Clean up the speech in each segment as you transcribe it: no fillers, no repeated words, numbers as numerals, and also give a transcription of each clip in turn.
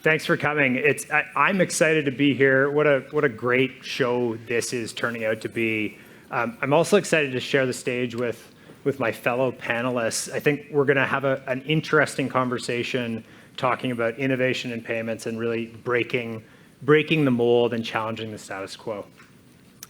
Thanks for coming. I'm excited to be here. What a great show this is turning out to be. I'm also excited to share the stage with my fellow panelists. I think we're going to have an interesting conversation talking about innovation in payments and really breaking the mold and challenging the status quo.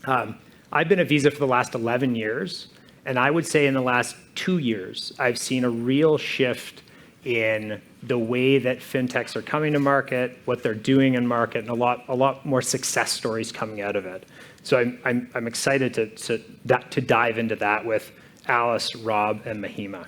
I've been at Visa for the last 11 years, and I would say in the last 2 years, I've seen a real shift in the way that fintechs are coming to market, what they're doing in market, and a lot more success stories coming out of it. So I'm excited to dive into that with Alice, Rob, and Mahima.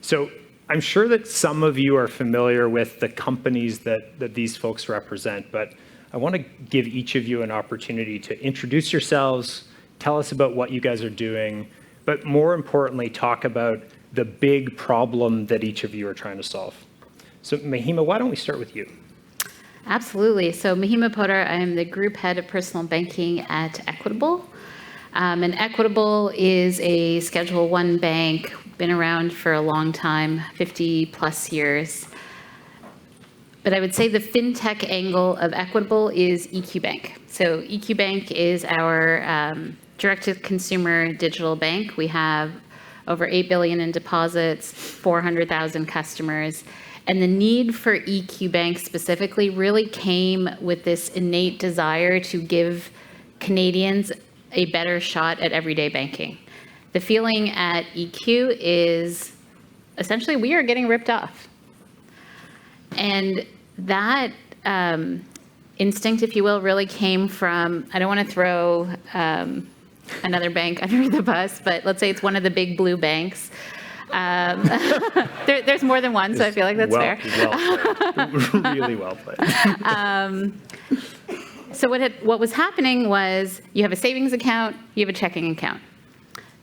So I'm sure that some of you are familiar with the companies that these folks represent, but I want to give each of you an opportunity to introduce yourselves, tell us about what you guys are doing, but more importantly, talk about the big problem that each of you are trying to solve. So Mahima, why don't we start with you? Absolutely. So Mahima Poddar, I am the group head of personal banking at Equitable. And Equitable is a Schedule I bank, been around for a long time, 50 plus years. But I would say the fintech angle of Equitable is EQ Bank. So EQ Bank is our direct-to-consumer digital bank. We have over $8 billion in deposits, 400,000 customers. And the need for EQ Bank specifically really came with this innate desire to give Canadians a better shot at everyday banking. The feeling at EQ is essentially we are getting ripped off. And that instinct, if you will, really came from, I don't want to throw another bank under the bus, but let's say it's one of the big blue banks. There's more than one, so I feel like that's fair. Well played. Really well played. So what was happening was you have a savings account, you have a checking account.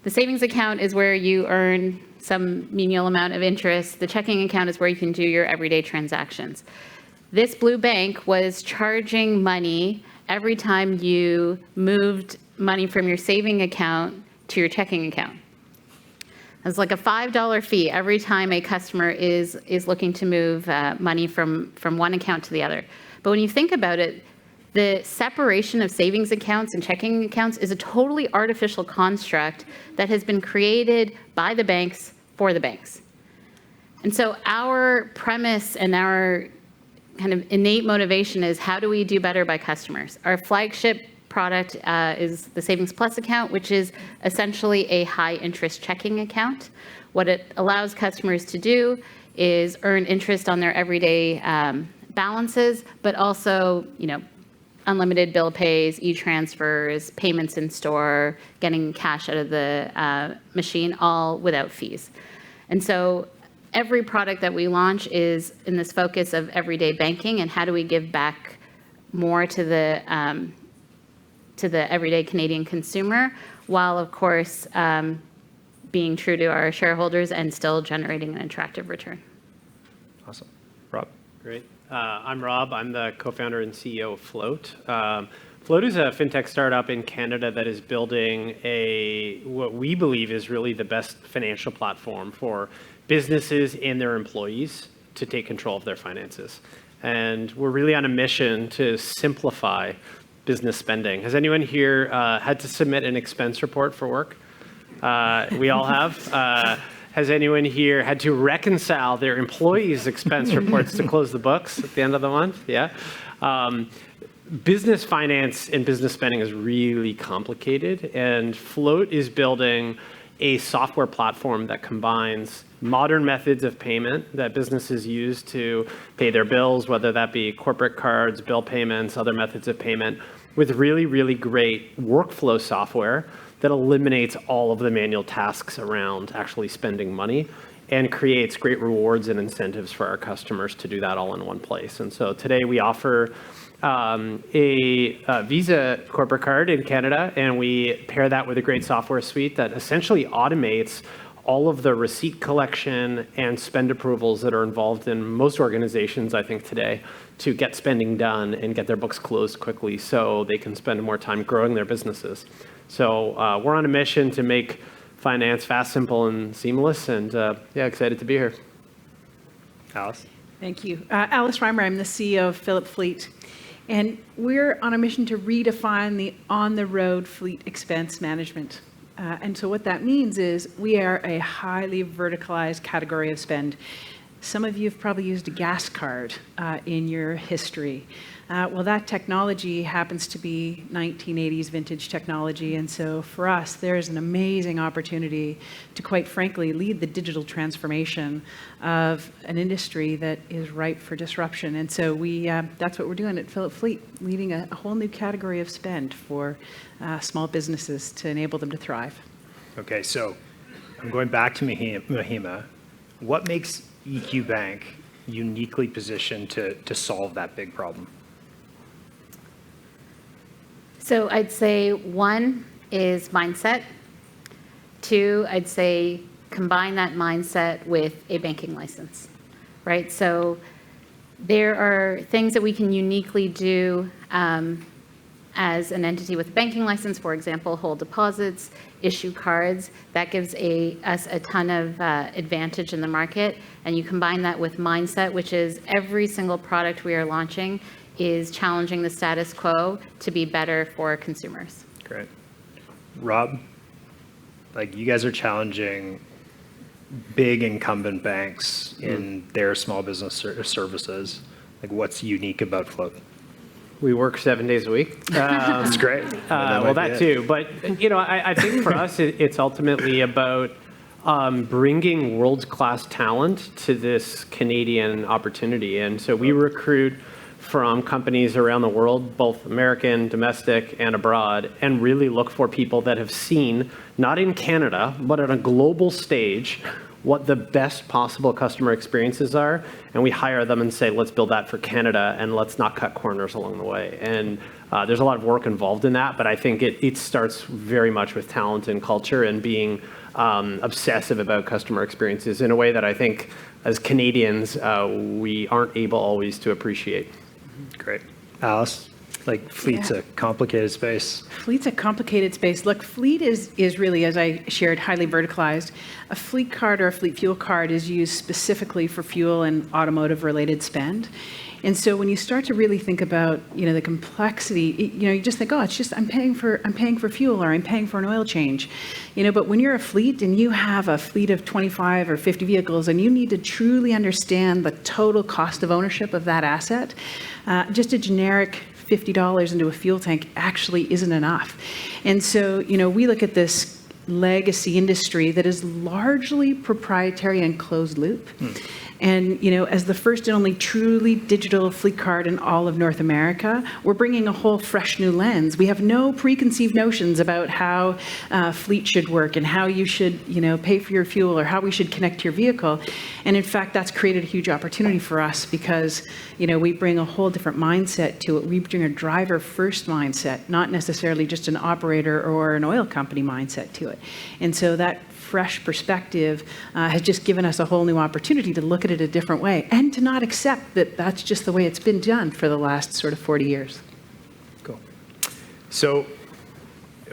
The savings account is where you earn some menial amount of interest. The checking account is where you can do your everyday transactions. This blue bank was charging money every time you moved money from your saving account to your checking account. It's like a $5 fee every time a customer is looking to move money from one account to the other. But when you think about it, the separation of savings accounts and checking accounts is a totally artificial construct that has been created by the banks for the banks. And so our premise and our kind of innate motivation is how do we do better by customers? Our flagship product is the Savings Plus account, which is essentially a high interest checking account. What it allows customers to do is earn interest on their everyday balances, but also, unlimited bill pays, e-transfers, payments in store, getting cash out of the machine, all without fees. And so every product that we launch is in this focus of everyday banking and how do we give back more to the everyday Canadian consumer, while of course being true to our shareholders and still generating an attractive return. Awesome. Rob? Great. I'm Rob. I'm the co-founder and CEO of Float. Float is a fintech startup in Canada that is building what we believe is really the best financial platform for businesses and their employees to take control of their finances. And we're really on a mission to simplify business spending. Has anyone here had to submit an expense report for work? We all have. Has anyone here had to reconcile their employees' expense reports to close the books at the end of the month? Yeah. Business finance and business spending is really complicated, and Float is building a software platform that combines modern methods of payment that businesses use to pay their bills, whether that be corporate cards, bill payments, other methods of payment, with really, really great workflow software that eliminates all of the manual tasks around actually spending money and creates great rewards and incentives for our customers to do that all in one place. And so today we offer a Visa corporate card in Canada, and we pair that with a great software suite that essentially automates all of the receipt collection and spend approvals that are involved in most organizations, I think, today, to get spending done and get their books closed quickly so they can spend more time growing their businesses. So we're on a mission to make finance fast, simple, and seamless, and excited to be here. Alice? Thank you. Alice Reimer, I'm the CEO of Fillip Fleet. And we're on a mission to redefine the on-the-road fleet expense management. And so what that means is we are a highly verticalized category of spend. Some of you have probably used a gas card in your history. Well, that technology happens to be 1980s vintage technology. And so for us, there's an amazing opportunity to, quite frankly, lead the digital transformation of an industry that is ripe for disruption. And so that's what we're doing at Fillip Fleet, leading a whole new category of spend for small businesses to enable them to thrive. Okay, so I'm going back to Mahima. What makes EQ Bank uniquely positioned to solve that big problem? So I'd say one is mindset. Two, I'd say combine that mindset with a banking license, right? So there are things that we can uniquely do as an entity with a banking license, for example, hold deposits, issue cards. That gives us a ton of advantage in the market. And you combine that with mindset, which is every single product we are launching is challenging the status quo to be better for consumers. Great. Rob, like you guys are challenging big incumbent banks in their small business services. Like what's unique about Float? We work 7 days a week. That's great. Well, that too. But, I think for us, it's ultimately about bringing world-class talent to this Canadian opportunity. And so we recruit from companies around the world, both American, domestic, and abroad, and really look for people that have seen, not in Canada, but on a global stage, what the best possible customer experiences are, and we hire them and say, let's build that for Canada, and let's not cut corners along the way. And there's a lot of work involved in that, but I think it starts very much with talent and culture and being obsessive about customer experiences in a way that I think, as Canadians, we aren't able always to appreciate. Great. Alice, like Fleet's a complicated space. Fleet's a complicated space. Look, Fleet is really, as I shared, highly verticalized. A fleet card or a fleet fuel card is used specifically for fuel and automotive-related spend. And so when you start to really think about, the complexity, you just think, oh, it's just I'm paying for fuel or I'm paying for an oil change. But when you're a fleet and you have a fleet of 25 or 50 vehicles and you need to truly understand the total cost of ownership of that asset, just a generic $50 into a fuel tank actually isn't enough. And so, we look at this legacy industry that is largely proprietary and closed loop. And, as the first and only truly digital fleet card in all of North America, we're bringing a whole fresh new lens. We have no preconceived notions about how fleet should work and how you should, pay for your fuel or how we should connect to your vehicle. And in fact, that's created a huge opportunity for us because, we bring a whole different mindset to it. We bring a driver-first mindset, not necessarily just an operator or an oil company mindset to it. And so that fresh perspective has just given us a whole new opportunity to look at it a different way and to not accept that that's just the way it's been done for the last sort of 40 years. Cool. So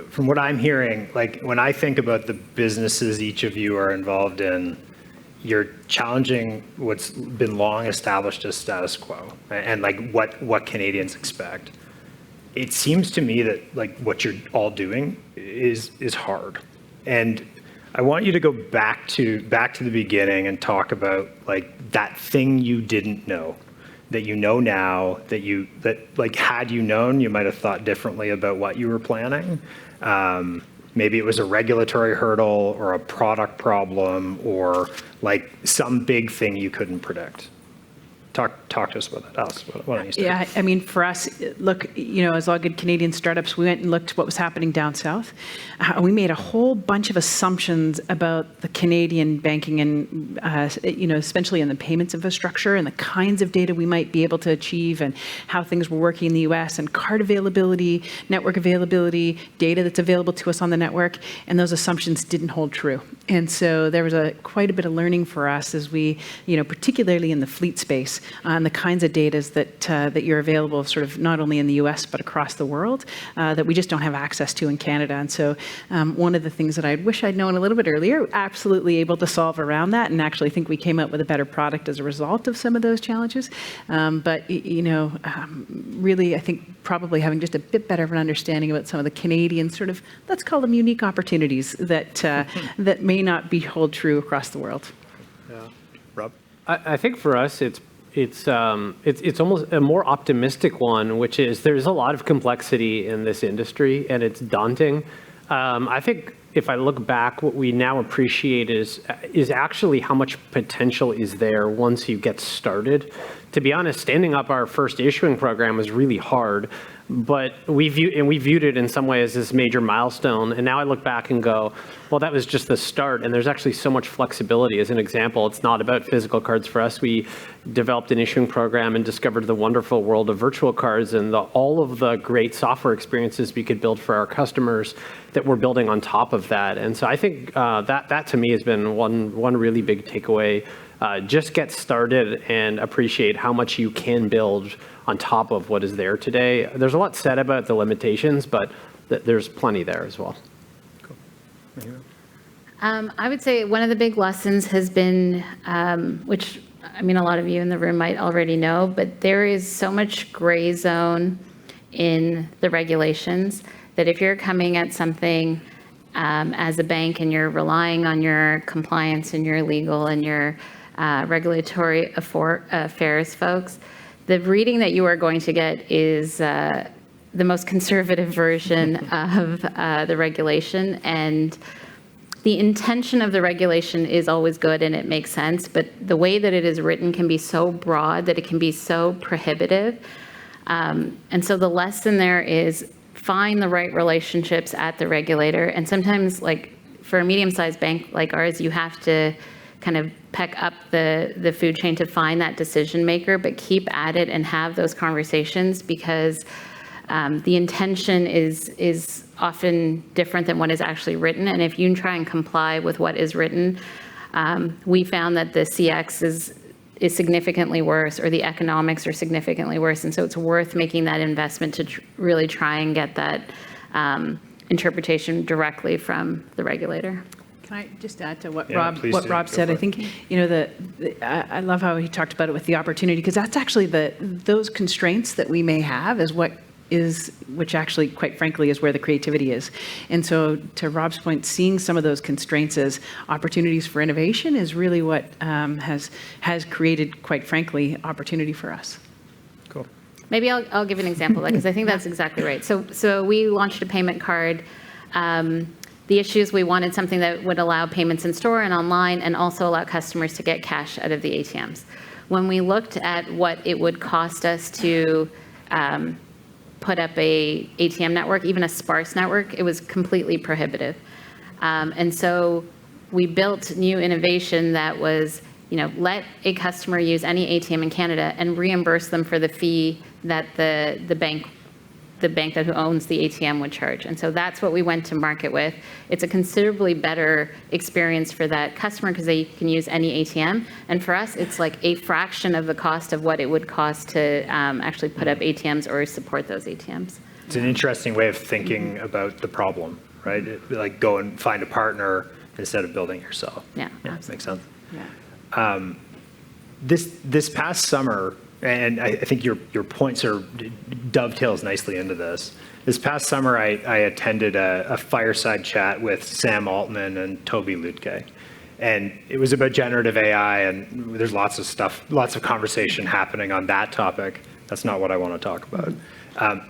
from what I'm hearing, like when I think about the businesses each of you are involved in, you're challenging what's been long established as status quo and like what Canadians expect. It seems to me that like what you're all doing is hard. And I want you to go back to the beginning and talk about like that thing you didn't know, that you know now, that like had you known, you might have thought differently about what you were planning. Maybe it was a regulatory hurdle or a product problem or like some big thing you couldn't predict. Talk to us about that. Alice, why don't you start? Yeah, I mean, for us, look, as all good Canadian startups, we went and looked at what was happening down south. We made a whole bunch of assumptions about the Canadian banking and, especially in the payments infrastructure and the kinds of data we might be able to achieve and how things were working in the US and card availability, network availability, data that's available to us on the network. And those assumptions didn't hold true. And so there was quite a bit of learning for us as we, particularly in the fleet space. and the kinds of data that you're available sort of not only in the US, but across the world that we just don't have access to in Canada. And so one of the things that I wish I'd known a little bit earlier, absolutely able to solve around that, and actually think we came up with a better product as a result of some of those challenges. But, really, I think probably having just a bit better of an understanding about some of the Canadian sort of, let's call them unique opportunities that that may not be hold true across the world. Yeah. Rob? I think for us, it's almost a more optimistic one, which is there's a lot of complexity in this industry, and it's daunting. I think if I look back, what we now appreciate is actually how much potential is there once you get started. To be honest, standing up our first issuing program was really hard, but we viewed it in some way as this major milestone. And now I look back and go, well, that was just the start. And there's actually so much flexibility. As an example, it's not about physical cards for us. We developed an issuing program and discovered the wonderful world of virtual cards and all of the great software experiences we could build for our customers that we're building on top of that. And so I think that to me has been one really big takeaway. Just get started and appreciate how much you can build on top of what is there today. There's a lot said about the limitations, but there's plenty there as well. Cool. I would say one of the big lessons has been, which I mean, a lot of you in the room might already know, but there is so much gray zone in the regulations that if you're coming at something as a bank and you're relying on your compliance and your legal and your regulatory affairs folks, the reading that you are going to get is the most conservative version of the regulation. And the intention of the regulation is always good and it makes sense, but the way that it is written can be so broad that it can be so prohibitive. And so the lesson there is find the right relationships at the regulator. And sometimes, like for a medium-sized bank like ours, you have to kind of peck up the food chain to find that decision maker, but keep at it and have those conversations because the intention is often different than what is actually written. And if you try and comply with what is written, we found that the CX is significantly worse, or the economics are significantly worse. And so it's worth making that investment to really try and get that interpretation directly from the regulator. Can I just add to what Yeah, Rob said? I think, I love how he talked about it with the opportunity, because that's actually those constraints that we may have is which actually, quite frankly, is where the creativity is. And so to Rob's point, seeing some of those constraints as opportunities for innovation is really what has created, quite frankly, opportunity for us. Cool. Maybe I'll give an example of that, because I think that's exactly right. So we launched a payment card. The issue is we wanted something that would allow payments in store and online and also allow customers to get cash out of the ATMs. When we looked at what it would cost us to put up a ATM network, even a sparse network, it was completely prohibitive. And so we built new innovation that was, let a customer use any ATM in Canada and reimburse them for the fee that the bank that who owns the ATM would charge. And so that's what we went to market with. It's a considerably better experience for that customer because they can use any ATM. And for us, it's like a fraction of the cost of what it would cost to actually put up ATMs or support those ATMs. It's an interesting way of thinking about the problem, right? Like go and find a partner instead of building yourself. Yeah, Makes sense. Yeah. This past summer, and I think your points dovetails nicely into this. This past summer, I attended a fireside chat with Sam Altman and Toby Lutke. And it was about generative AI, and there's lots of conversation happening on that topic. That's not what I want to talk about.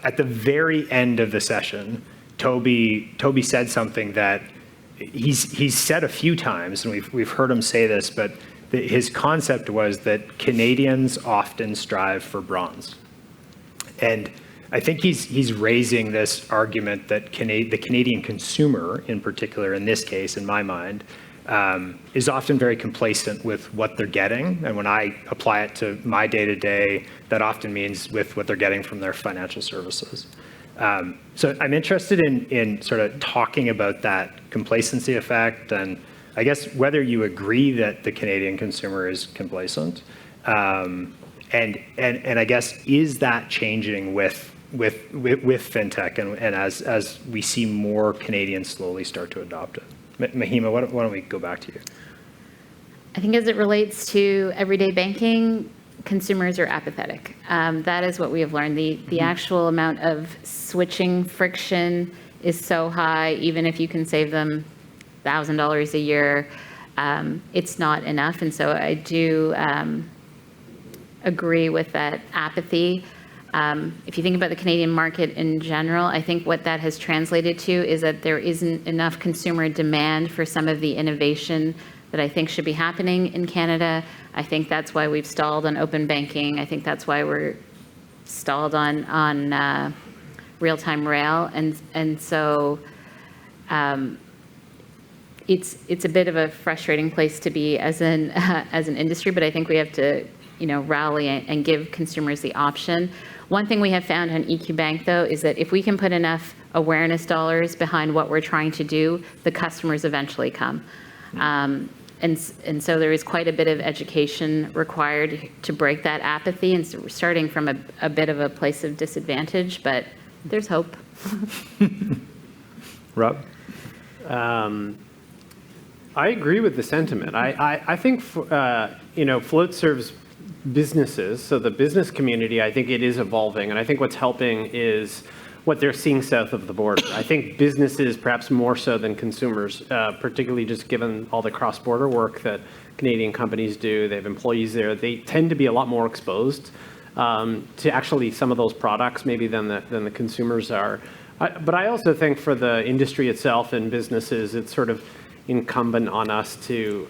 At the very end of the session, Toby said something that he's said a few times, and we've heard him say this, but his concept was that Canadians often strive for bronze. And I think he's raising this argument that the Canadian consumer, in particular, in this case, in my mind, is often very complacent with what they're getting. And when I apply it to my day-to-day, that often means with what they're getting from their financial services. So I'm interested in sort of talking about that complacency effect, and I guess whether you agree that the Canadian consumer is complacent, And I guess, is that changing with fintech and as we see more Canadians slowly start to adopt it? Mahima, why don't we go back to you? I think as it relates to everyday banking, consumers are apathetic. That is what we have learned. The actual amount of switching friction is so high, even if you can save them $1,000 a year, it's not enough. And so I do agree with that apathy. If you think about the Canadian market in general, I think what that has translated to is that there isn't enough consumer demand for some of the innovation that I think should be happening in Canada. I think that's why we've stalled on open banking. I think that's why we're stalled on real-time rail. And so it's a bit of a frustrating place to be as an industry, but I think we have to rally and give consumers the option. One thing we have found on EQ Bank, though, is that if we can put enough awareness dollars behind what we're trying to do, the customers eventually come. And so there is quite a bit of education required to break that apathy, and so we're starting from a bit of a place of disadvantage, but there's hope. Rob? I agree with the sentiment. I think Float serves businesses, so the business community, I think it is evolving, and I think what's helping is what they're seeing south of the border. I think businesses, perhaps more so than consumers, particularly just given all the cross-border work that Canadian companies do, they have employees there, they tend to be a lot more exposed to actually some of those products maybe than the consumers are. But I also think for the industry itself and businesses, it's sort of incumbent on us to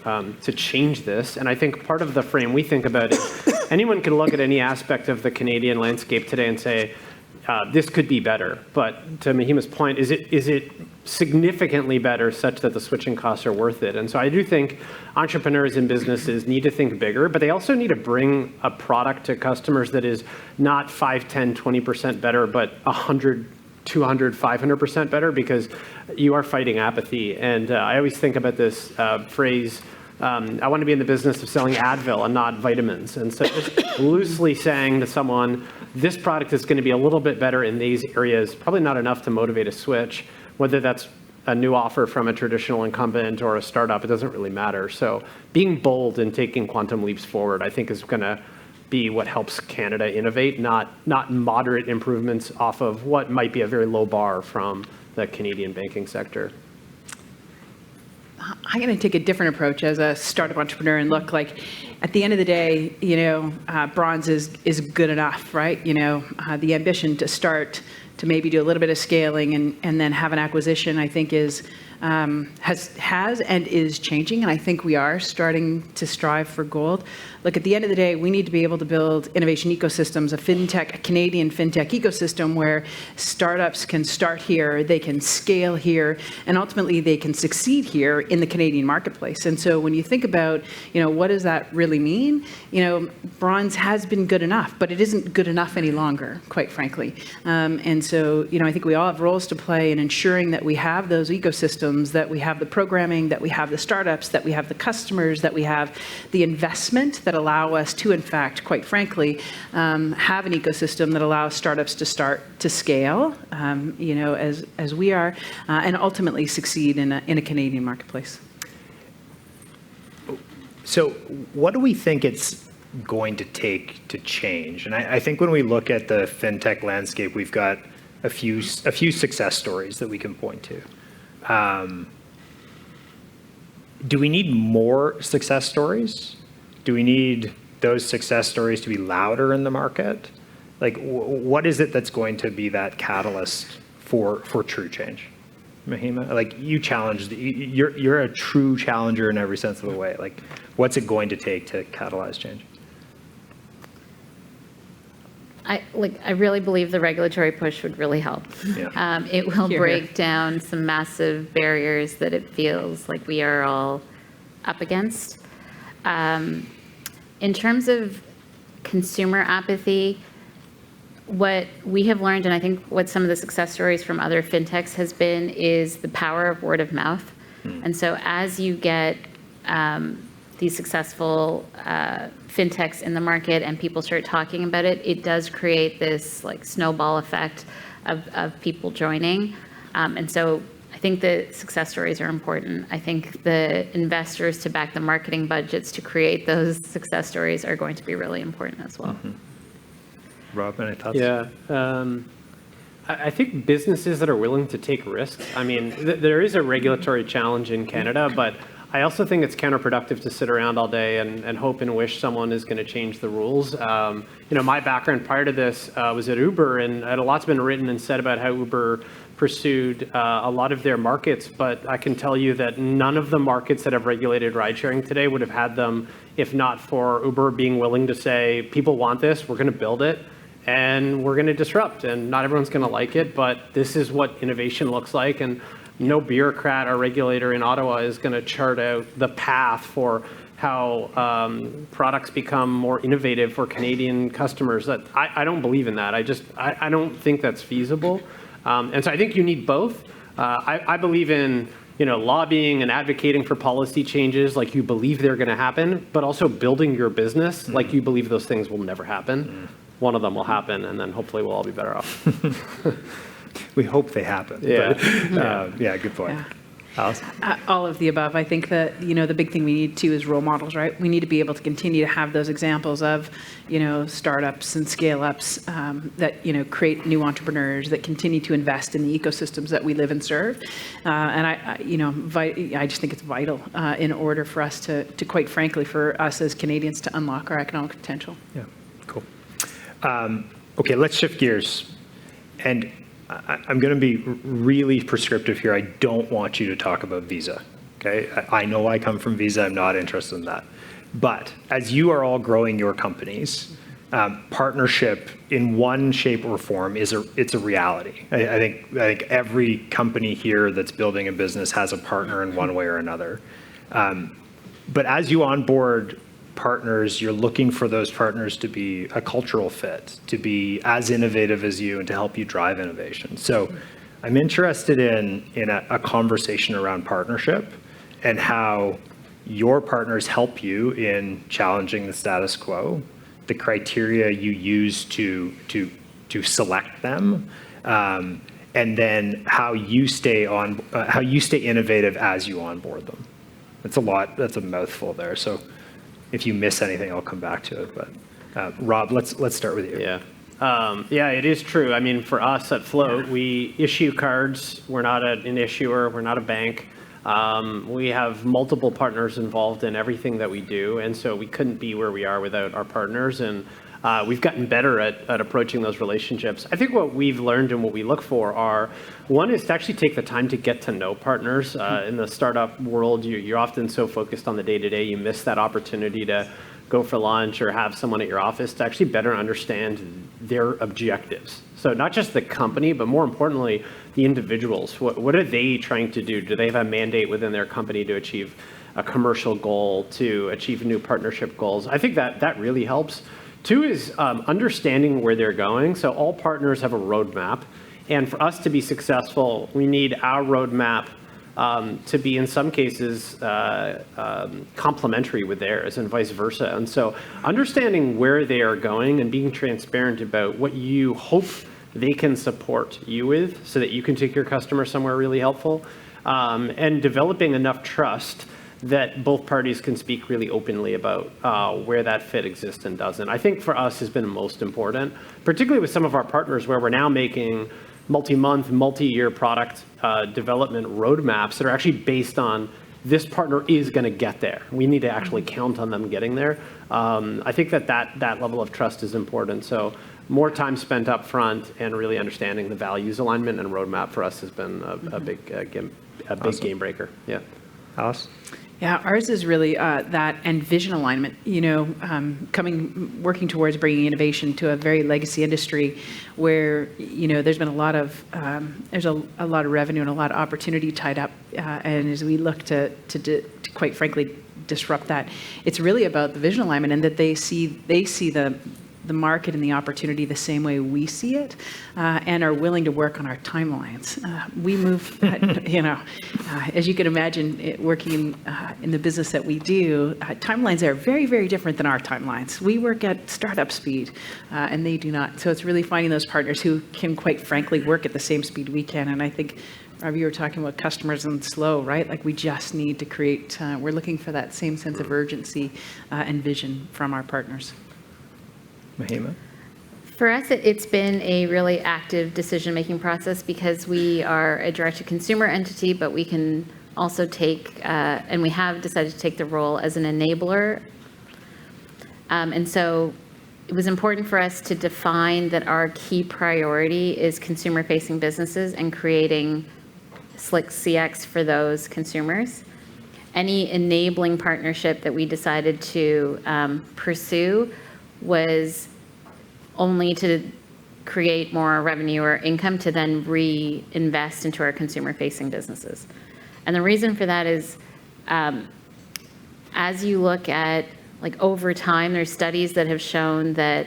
change this. And I think part of the frame we think about is anyone can look at any aspect of the Canadian landscape today and say, this could be better. But to Mahima's point, is it significantly better such that the switching costs are worth it? And so I do think entrepreneurs and businesses need to think bigger, but they also need to bring a product to customers that is not 5, 10, 20% better, but 100, 200, 500% better, because you are fighting apathy. And I always think about this phrase, I want to be in the business of selling Advil and not vitamins. And so just loosely saying to someone, this product is going to be a little bit better in these areas, probably not enough to motivate a switch, whether that's a new offer from a traditional incumbent or a startup, it doesn't really matter. So being bold and taking quantum leaps forward, I think is going to be what helps Canada innovate, not moderate improvements off of what might be a very low bar from the Canadian banking sector. I'm going to take a different approach as a startup entrepreneur and look like, at the end of the day, bronze is good enough, right? The ambition to start to maybe do a little bit of scaling and then have an acquisition, I think has and is changing. And I think we are starting to strive for gold. Look, at the end of the day, we need to be able to build innovation ecosystems, a Canadian fintech ecosystem where startups can start here, they can scale here, and ultimately they can succeed here in the Canadian marketplace. And so when you think about, what does that really mean? Bronze has been good enough, but it isn't good enough any longer, quite frankly. And so, I think we all have roles to play in ensuring that we have those ecosystems, that we have the programming, that we have the startups, that we have the customers, that we have the investment that allow us to, in fact, quite frankly, have an ecosystem that allows startups to start to scale, as we are, and ultimately succeed in a Canadian marketplace. So what do we think it's going to take to change? And I think when we look at the fintech landscape, we've got a few success stories that we can point to. Do we need more success stories? Do we need those success stories to be louder in the market? Like, what is it that's going to be that catalyst for true change? Mahima, like, you challenged, you're a true challenger in every sense of the way. Like, what's it going to take to catalyze change? I really believe the regulatory push would really help. Yeah. It will break down some massive barriers that it feels like we are all up against. In terms of consumer apathy, what we have learned, and I think what some of the success stories from other fintechs has been, is the power of word of mouth. And so as you get these successful fintechs in the market and people start talking about it, it does create this like snowball effect of people joining. And so I think the success stories are important. I think the investors to back the marketing budgets to create those success stories are going to be really important as well. Rob, any thoughts? Yeah. I think businesses that are willing to take risks, I mean, there is a regulatory challenge in Canada, but I also think it's counterproductive to sit around all day and hope and wish someone is going to change the rules. My background prior to this was at Uber, and a lot's been written and said about how Uber pursued a lot of their markets, but I can tell you that none of the markets that have regulated ride-sharing today would have had them if not for Uber being willing to say, people want this, we're going to build it, and we're going to disrupt, and not everyone's going to like it, but this is what innovation looks like, and no bureaucrat or regulator in Ottawa is going to chart out the path for how products become more innovative for Canadian customers. That I don't believe in that. I don't think that's feasible. And so I think you need both. I believe in lobbying and advocating for policy changes like you believe they're going to happen, but also building your business like you believe those things will never happen. One of them will happen, and then hopefully we'll all be better off. We hope they happen. Yeah. But, yeah, good point. Yeah. Alice? All of the above. I think that, the big thing we need too is role models, right? We need to be able to continue to have those examples of, startups and scale-ups that, create new entrepreneurs that continue to invest in the ecosystems that we live and serve. And I just think it's vital in order for us to quite frankly, for us as Canadians to unlock our economic potential. Yeah, cool. Okay, let's shift gears. And I'm going to be really prescriptive here. I don't want you to talk about Visa, okay? I know I come from Visa. I'm not interested in that. But as you are all growing your companies, partnership in one shape or form it's a reality. I think every company here that's building a business has a partner in one way or another. But as you onboard partners, you're looking for those partners to be a cultural fit, to be as innovative as you, and to help you drive innovation. So I'm interested in a conversation around partnership and how your partners help you in challenging the status quo, the criteria you use to select them, and then how you stay innovative as you onboard them. That's a lot. That's a mouthful there. So if you miss anything, I'll come back to it. But Rob, let's start with you. Yeah, it is true. I mean, for us at Float, we issue cards. We're not an issuer. We're not a bank. We have multiple partners involved in everything that we do, and so we couldn't be where we are without our partners. And we've gotten better at approaching those relationships. I think what we've learned and what we look for are, one is to actually take the time to get to know partners. In the startup world, you're often so focused on the day-to-day, you miss that opportunity to go for lunch or have someone at your office to actually better understand their objectives. So not just the company, but more importantly, the individuals. What are they trying to do? Do they have a mandate within their company to achieve a commercial goal, to achieve new partnership goals? I think that really helps. Two is understanding where they're going. So all partners have a roadmap. And for us to be successful, we need our roadmap to be, in some cases, complementary with theirs and vice versa. And so understanding where they are going and being transparent about what you hope they can support you with so that you can take your customer somewhere really helpful, and developing enough trust that both parties can speak really openly about where that fit exists and doesn't. I think for us has been most important, particularly with some of our partners where we're now making multi-month, multi-year product development roadmaps that are actually based on this partner is going to get there. We need to actually count on them getting there. I think that level of trust is important. So more time spent up front and really understanding the values alignment and roadmap for us has been a big game breaker. Yeah. Alice? Yeah, ours is really that and vision alignment, working towards bringing innovation to a very legacy industry where, there's been a lot of revenue and a lot of opportunity tied up. And as we look to quite frankly, disrupt that, it's really about the vision alignment and that they see the market and the opportunity the same way we see it, and are willing to work on our timelines. We move, as you can imagine, working in the business that we do, timelines are very, very different than our timelines. We work at startup speed, and they do not. So it's really finding those partners who can, quite frankly, work at the same speed we can. And I think, Rob, you were talking about customers and slow, right? Like we just need to create, we're looking for that same sense of urgency and vision from our partners. Mahima? For us, it's been a really active decision-making process because we are a direct-to-consumer entity, but we can also take, and we have decided to take the role as an enabler. And so it was important for us to define that our key priority is consumer-facing businesses and creating slick CX for those consumers. Any enabling partnership that we decided to pursue was only to create more revenue or income to then reinvest into our consumer-facing businesses. And the reason for that is, as you look at, like over time, there's studies that have shown that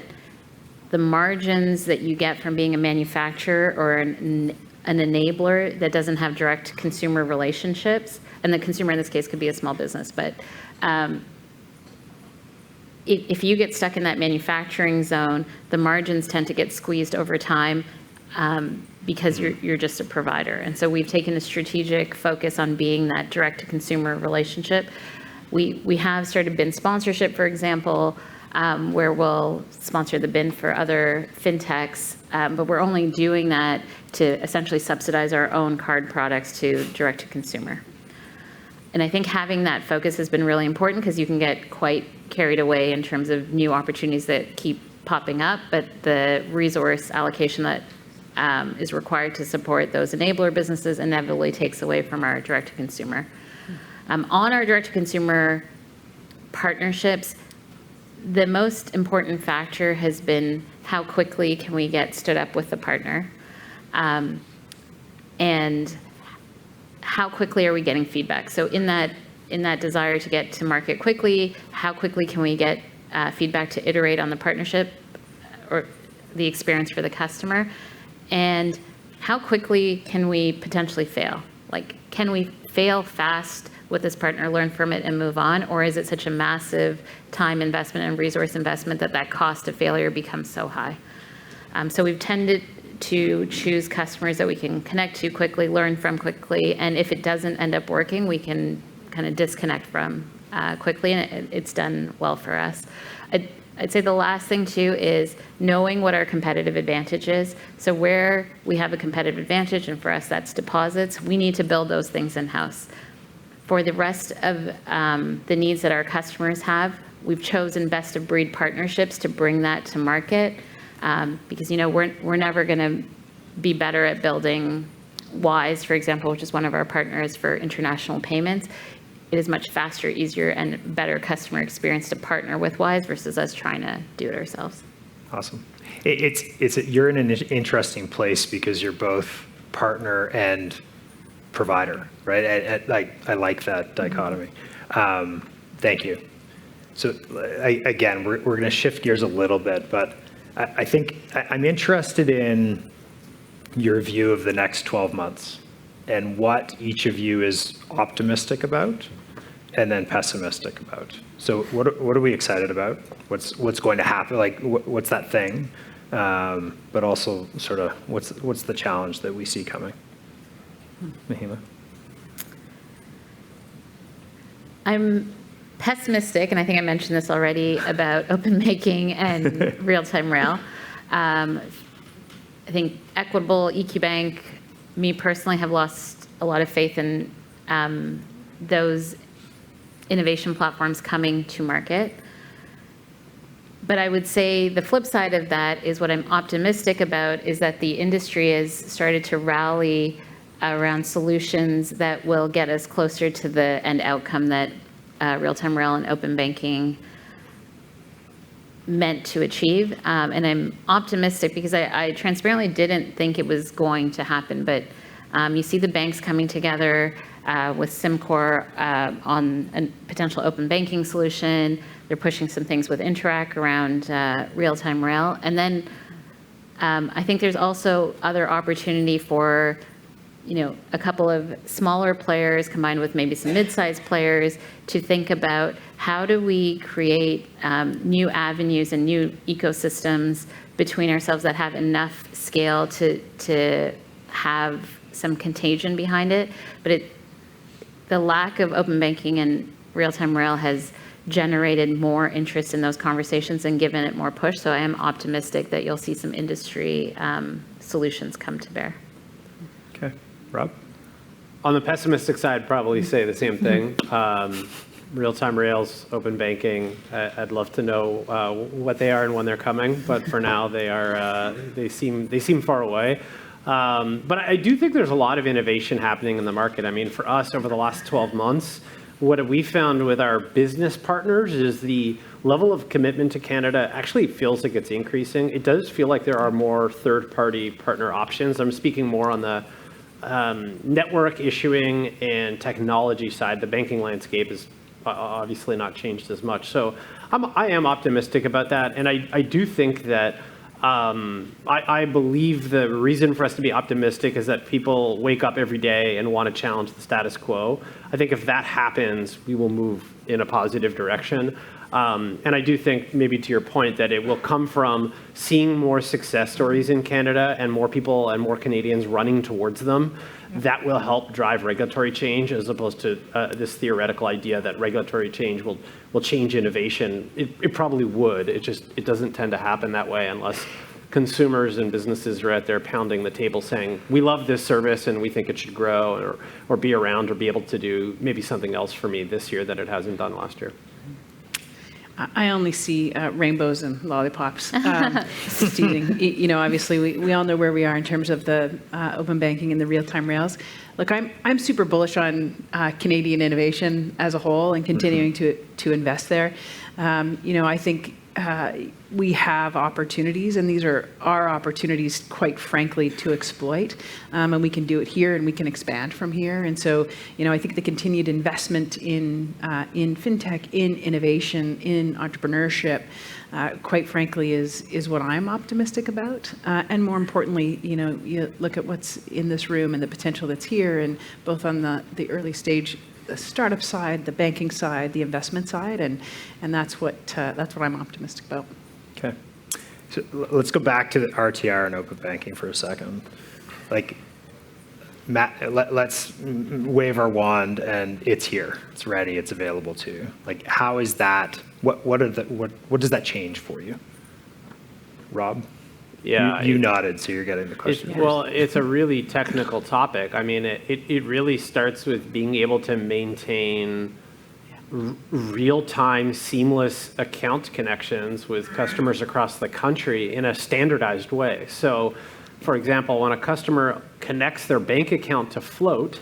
the margins that you get from being a manufacturer or an enabler that doesn't have direct consumer relationships, and the consumer in this case could be a small business, but if you get stuck in that manufacturing zone, the margins tend to get squeezed over time because you're just a provider. And so we've taken a strategic focus on being that direct-to-consumer relationship. We have started BIN sponsorship, for example, where we'll sponsor the BIN for other fintechs, but we're only doing that to essentially subsidize our own card products to direct-to-consumer. And I think having that focus has been really important because you can get quite carried away in terms of new opportunities that keep popping up, but the resource allocation that is required to support those enabler businesses inevitably takes away from our direct-to-consumer. On our direct-to-consumer partnerships, the most important factor has been how quickly can we get stood up with the partner, and how quickly are we getting feedback? So in that desire to get to market quickly, how quickly can we get feedback to iterate on the partnership or the experience for the customer? And how quickly can we potentially fail? Like, can we fail fast with this partner, learn from it and move on? Or is it such a massive time investment and resource investment that cost of failure becomes so high? So we've tended to choose customers that we can connect to quickly, learn from quickly, and if it doesn't end up working, we can kind of disconnect from quickly, and it's done well for us. I'd say the last thing too is knowing what our competitive advantage is. So where we have a competitive advantage, and for us that's deposits, we need to build those things in-house. For the rest of the needs that our customers have, we've chosen best of breed partnerships to bring that to market. Because we're never going to be better at building Wise, for example, which is one of our partners for international payments. It is much faster, easier, and better customer experience to partner with Wise versus us trying to do it ourselves. Awesome. You're in an interesting place because you're both partner and provider, right? I like that dichotomy. Thank you. So again, we're going to shift gears a little bit, but I think I'm interested in your view of the next 12 months and what each of you is optimistic about and then pessimistic about. So what are we excited about? What's going to happen? Like what's that thing? But also sort of what's the challenge that we see coming? Mahima? I'm pessimistic, and I think I mentioned this already, about open banking and real-time rail. I think Equitable, EQ Bank, me personally, have lost a lot of faith in those innovation platforms coming to market. But I would say the flip side of that is what I'm optimistic about is that the industry has started to rally around solutions that will get us closer to the end outcome that real-time rail and open banking meant to achieve. And I'm optimistic because I transparently didn't think it was going to happen, but you see the banks coming together with SimCorp on a potential open banking solution, They're pushing some things with Interac around real-time rail. And then I think there's also other opportunity for, a couple of smaller players combined with maybe some mid-sized players to think about how do we create new avenues and new ecosystems between ourselves that have enough scale to have some contagion behind it. But the lack of open banking and real-time rail has generated more interest in those conversations and given it more push. So I am optimistic that you'll see some industry solutions come to bear. Okay. Rob? On the pessimistic side, probably say the same thing. Real-time rails, open banking, I'd love to know what they are and when they're coming, but for now they seem far away. But I do think there's a lot of innovation happening in the market. I mean, for us, over the last 12 months, what we found with our business partners is the level of commitment to Canada actually feels like it's increasing. It does feel like there are more third-party partner options. I'm speaking more on the network issuing and technology side. The banking landscape is obviously not changed as much. So I am optimistic about that. And I do think that I believe the reason for us to be optimistic is that people wake up every day and want to challenge the status quo. I think if that happens, we will move in a positive direction. And I do think, maybe to your point, that it will come from seeing more success stories in Canada and more people and more Canadians running towards them. That will help drive regulatory change, as opposed to this theoretical idea that regulatory change will change innovation. It probably would. It doesn't tend to happen that way unless consumers and businesses are out there pounding the table saying, we love this service and we think it should grow or be around or be able to do maybe something else for me this year that it hasn't done last year. I only see rainbows and lollipops succeeding. Obviously, we all know where we are in terms of the open banking and the real-time rails. Look, I'm super bullish on Canadian innovation as a whole and continuing to invest there. I think we have opportunities, and these are our opportunities, quite frankly, to exploit. And we can do it here, and we can expand from here. And so, I think the continued investment in fintech, in innovation, in entrepreneurship, quite frankly, is what I'm optimistic about. And more importantly, you look at what's in this room and the potential that's here, and both on the early stage, the startup side, the banking side, the investment side, and that's what I'm optimistic about. Okay. So let's go back to the RTR and open banking for a second. Like, Matt, let's wave our wand and it's here. It's ready. It's available to you. Like, how is that? What does that change for you? Rob? Yeah, you nodded, so you're getting the question. Well, it's a really technical topic. I mean, it really starts with being able to maintain real-time, seamless account connections with customers across the country in a standardized way. So, for example, when a customer connects their bank account to Float,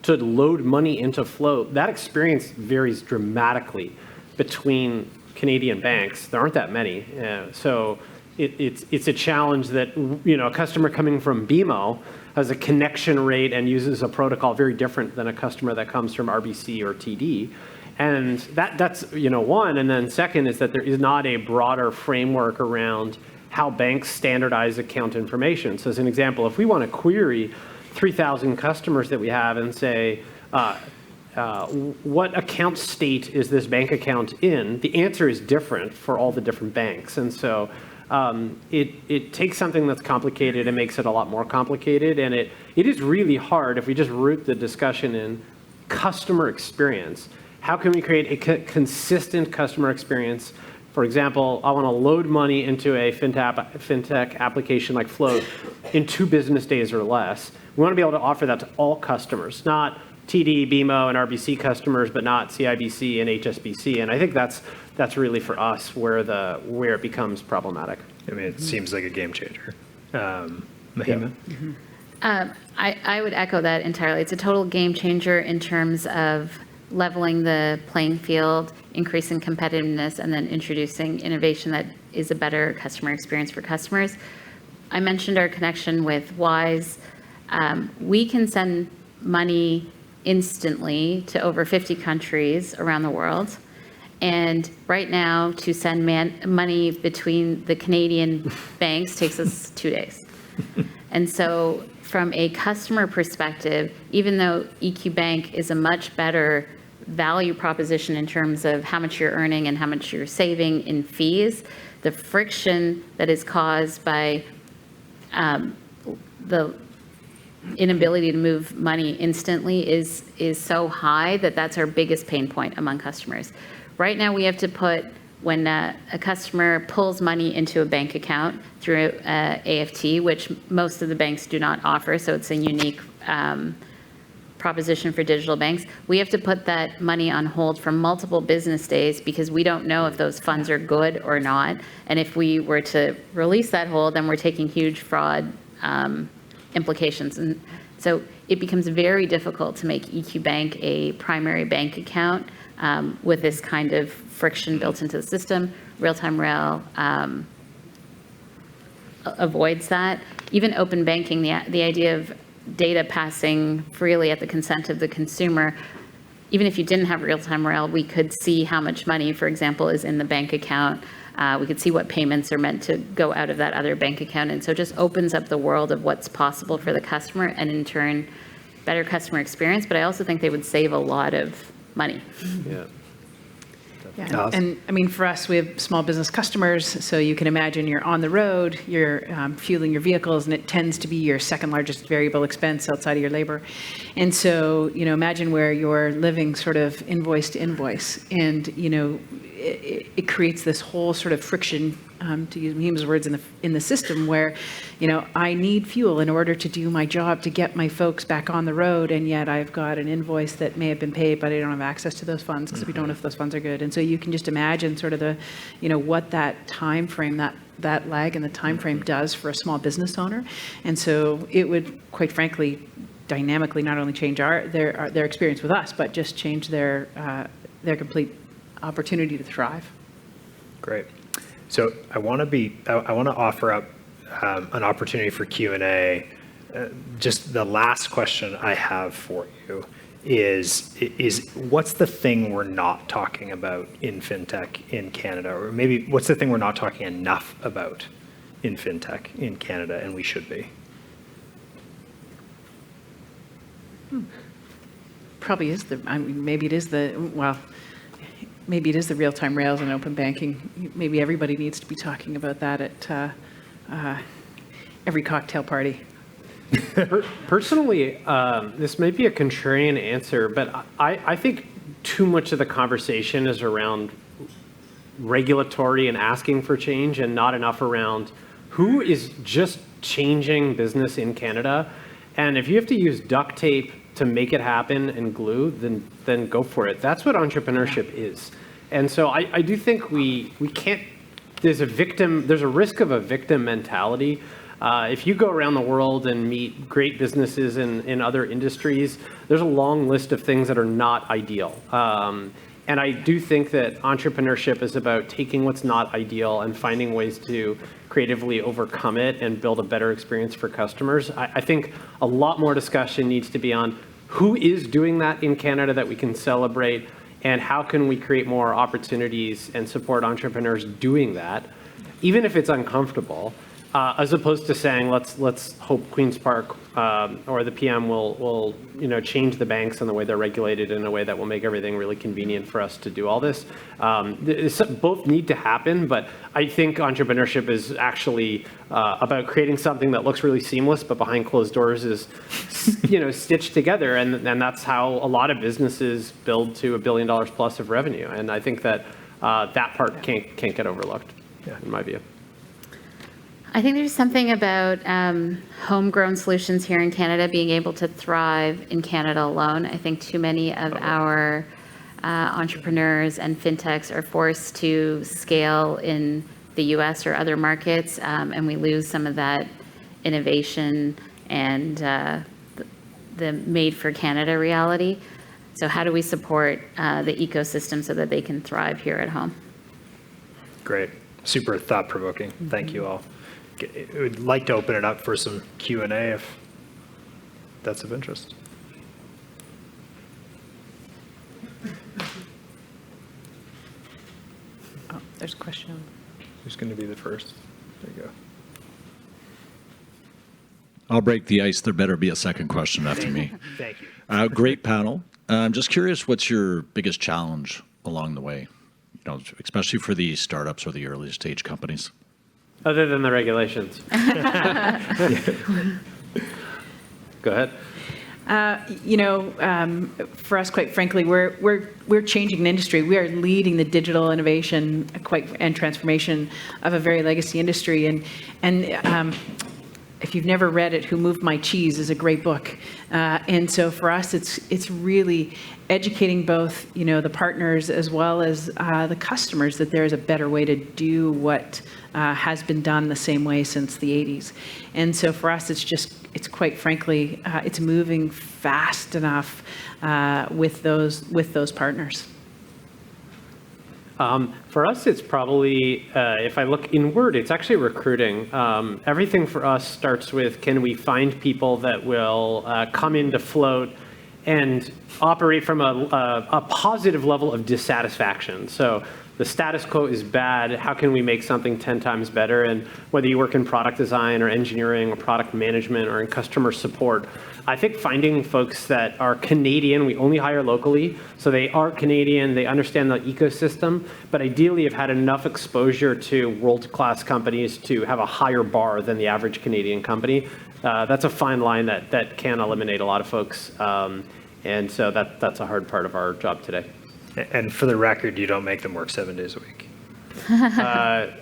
to load money into Float, that experience varies dramatically between Canadian banks. There aren't that many. So it's a challenge that, a customer coming from BMO has a connection rate and uses a protocol very different than a customer that comes from RBC or TD. And that's one. And then second is that there is not a broader framework around how banks standardize account information. So as an example, if we want to query 3,000 customers that we have and say, what account state is this bank account in? The answer is different for all the different banks. And so it takes something that's complicated and makes it a lot more complicated. And it is really hard if we just root the discussion in customer experience. How can we create a consistent customer experience? For example, I want to load money into a fintech application like Float in 2 business days or less. We want to be able to offer that to all customers, not TD, BMO, and RBC customers, but not CIBC and HSBC. And I think that's really for us where it becomes problematic. I mean, it seems like a game changer. Mahima? Yeah. I would echo that entirely. It's a total game changer in terms of leveling the playing field, increasing competitiveness, and then introducing innovation that is a better customer experience for customers. I mentioned our connection with Wise. We can send money instantly to over 50 countries around the world. And right now, to send money between the Canadian banks takes us 2 days. And so from a customer perspective, even though EQ Bank is a much better value proposition in terms of how much you're earning and how much you're saving in fees, the friction that is caused by the inability to move money instantly is so high that that's our biggest pain point among customers. Right now, we have to put, when a customer pulls money into a bank account through AFT, which most of the banks do not offer, so it's a unique proposition for digital banks, we have to put that money on hold for multiple business days because we don't know if those funds are good or not. And if we were to release that hold, then we're taking huge fraud implications. And so it becomes very difficult to make EQ Bank a primary bank account with this kind of friction built into the system. Real-time rail avoids that. Even open banking, the idea of data passing freely at the consent of the consumer, even if you didn't have real-time rail, we could see how much money, for example, is in the bank account. We could see what payments are meant to go out of that other bank account. And so it just opens up the world of what's possible for the customer and in turn, better customer experience. But I also think they would save a lot of money. Yeah. Yeah. And I mean, for us, we have small business customers, so you can imagine you're on the road, you're fueling your vehicles, and it tends to be your second largest variable expense outside of your labor. And so, imagine where you're living sort of invoice to invoice, and, it creates this whole sort of friction, to use Mahima's words, in the system where, I need fuel in order to do my job to get my folks back on the road, and yet I've got an invoice that may have been paid, but I don't have access to those funds because we don't know if those funds are good. And so you can just imagine sort of the, what that time frame, that lag in the time frame does for a small business owner. And so it would, quite frankly, dynamically not only change their experience with us, but just change their complete opportunity to thrive. Great. So I want to offer up an opportunity for Q&A. Just the last question I have for you is what's the thing we're not talking about in fintech in Canada, or maybe what's the thing we're not talking enough about in fintech in Canada, and we should be? Probably is maybe it is the real-time rails and open banking. Maybe everybody needs to be talking about that at every cocktail party. Personally, this might be a contrarian answer, but I think too much of the conversation is around regulatory and asking for change and not enough around who is just changing business in Canada. And if you have to use duct tape to make it happen and glue, then go for it. That's what entrepreneurship is. And so I do think we can't, there's a risk of a victim mentality. If you go around the world and meet great businesses in other industries, there's a long list of things that are not ideal. And I do think that entrepreneurship is about taking what's not ideal and finding ways to creatively overcome it and build a better experience for customers. I think a lot more discussion needs to be on who is doing that in Canada that we can celebrate, and how can we create more opportunities and support entrepreneurs doing that, even if it's uncomfortable. As opposed to saying, let's hope Queen's Park or the PM will change the banks and the way they're regulated in a way that will make everything really convenient for us to do all this. Both need to happen, but I think entrepreneurship is actually about creating something that looks really seamless, but behind closed doors is stitched together, and that's how a lot of businesses build to $1 billion plus of revenue. And I think that that part can't get overlooked, in my view. I think there's something about homegrown solutions here in Canada being able to thrive in Canada alone. I think too many of our entrepreneurs and fintechs are forced to scale in the US or other markets, and we lose some of that innovation and the made for Canada reality. So how do we support the ecosystem so that they can thrive here at home? Great. Super thought-provoking. Thank you all. I would like to open it up for some Q&A if that's of interest. There's a question. Who's going to be the first? There you go. I'll break the ice. There better be a second question after me. Thank you. Great panel. I'm just curious, what's your biggest challenge along the way? You know, especially for the startups or the early stage companies. Other than the regulations. Go ahead. For us, quite frankly, we're changing an industry. We are leading the digital innovation and transformation of a very legacy industry. And if you've never read it, Who Moved My Cheese is a great book. And so for us, it's really educating both, the partners as well as the customers that there is a better way to do what has been done the same way since the 80s. And so for us, it's quite frankly, it's moving fast enough with those partners. For us, it's probably, if I look inward, it's actually recruiting. Everything for us starts with, can we find people that will come into Float and operate from a positive level of dissatisfaction? So the status quo is bad. How can we make something 10 times better? And whether you work in product design or engineering or product management or in customer support, I think finding folks that are Canadian, we only hire locally, so they are Canadian, they understand the ecosystem, but ideally have had enough exposure to world-class companies to have a higher bar than the average Canadian company. That's a fine line that can eliminate a lot of folks. And so that's a hard part of our job today. And for the record, you don't make them work 7 days a week.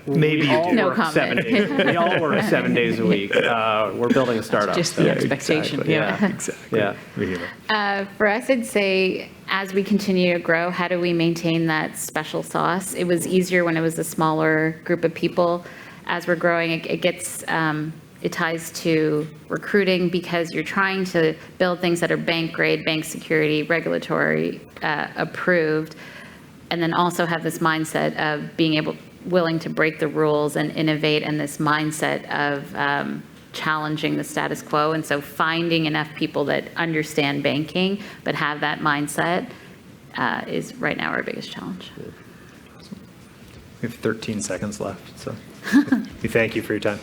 Maybe you do. No Work comment. 7 days. We all work 7 days a week. We're building a startup. Just so- the expectation. Exactly. Yeah. Exactly. Yeah. Mahima. For us, I'd say as we continue to grow, how do we maintain that special sauce? It was easier when it was a smaller group of people. As we're growing, it gets, it ties to recruiting because you're trying to build things that are bank grade, bank security, regulatory approved, and then also have this mindset of being willing to break the rules and innovate, and this mindset of challenging the status quo. And so finding enough people that understand banking but have that mindset is right now our biggest challenge. We have 13 seconds left, so we thank you for your time.